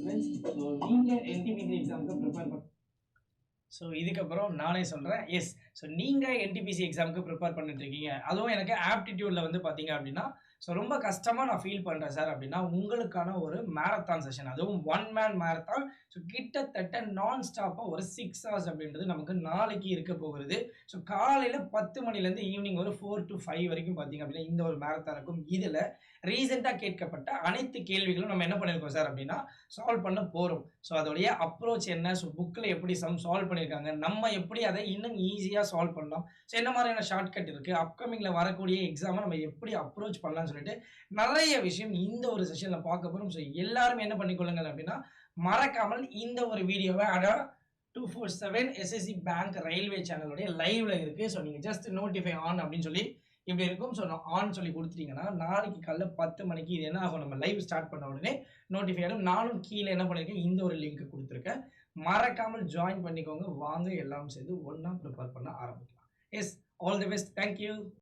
Friends. So நீங்கள் NTPC எக்ஸாமுக்கு prepare பண்ண ஸோ இதுக்கப்புறம் நானே சொல்கிறேன். எஸ், ஸோ நீங்கள் என்டிபிசி எக்ஸாமுக்கு ப்ரிப்பேர் பண்ணிட்டு இருக்கீங்க, அதுவும் எனக்கு ஆப்டிடியூடில் வந்து பார்த்தீங்க அப்படின்னா ஸோ ரொம்ப கஷ்டமாக நான் ஃபீல் பண்ணுறேன் சார் அப்படின்னா, உங்களுக்கான ஒரு மேரத்தான் செஷன், அதுவும் 1 மேன் மேரத்தான். ஸோ கிட்டத்தட்ட நான் ஸ்டாப்பாக ஒரு 6 hours அப்படின்றது நமக்கு நாளைக்கு இருக்க போகிறது. ஸோ காலையில் 10 மணிலேருந்து ஈவினிங் ஒரு 4 to 5 வரைக்கும் பார்த்தீங்க அப்படின்னா இந்த ஒரு மேரத்தான் இருக்கும். இதில் ரீசெண்டாக கேட்கப்பட்ட அனைத்து கேள்விகளும் நம்ம என்ன பண்ணியிருக்கோம் சார் அப்படின்னா சால்வ் பண்ண போகிறோம். ஸோ அதோடைய அப்ரோச் என்ன, ஸோ புக்கில் எப்படி சால்வ் பண்ணியிருக்காங்க, நம்ம எப்படி அதை இன்னும் ஈஸியாக சால்வ் பண்ணலாம், ஸோ என்ன மாதிரியான ஷார்ட்கட் இருக்குது, அப்கமிங்கில் வரக்கூடிய எக்ஸாமை நம்ம எப்படி அப்ரோச் பண்ணலாம்னு சொல்லிட்டு நிறைய விஷயம் இந்த ஒரு செஷனில் பார்க்க போகிறோம். ஸோ எல்லாரும் என்ன பண்ணிக்கொள்ளுங்க அப்படின்னா மறக்காமல் இந்த ஒரு வீடியோவை 247 எஸ்எஸ்சி பேங்க் ரயில்வே சேனலுடைய லைவ்ல இருக்குது. ஸோ நீங்கள் ஜஸ்ட் நோட்டிஃபை ஆன் அப்படின்னு சொல்லி இப்படி இருக்கும். ஸோ நான் ஆன் சொல்லி கொடுத்துட்டீங்கன்னா நாளைக்கு காலைல 10 மணிக்கு இது என்ன ஆகும், நம்ம லைவ் ஸ்டார்ட் பண்ண உடனே நோட்டிஃபை ஆகும். நானும் கீழே என்ன பண்ணியிருக்கேன், இந்த ஒரு லிங்க் கொடுத்துருக்கேன், மறக்காமல் ஜாயின் பண்ணிக்கோங்க. வாங்க எல்லாரும் சேர்ந்து ஒன்றா ப்ரிப்பேர் பண்ண ஆரம்பிக்கலாம். Yes, all the best, thank you.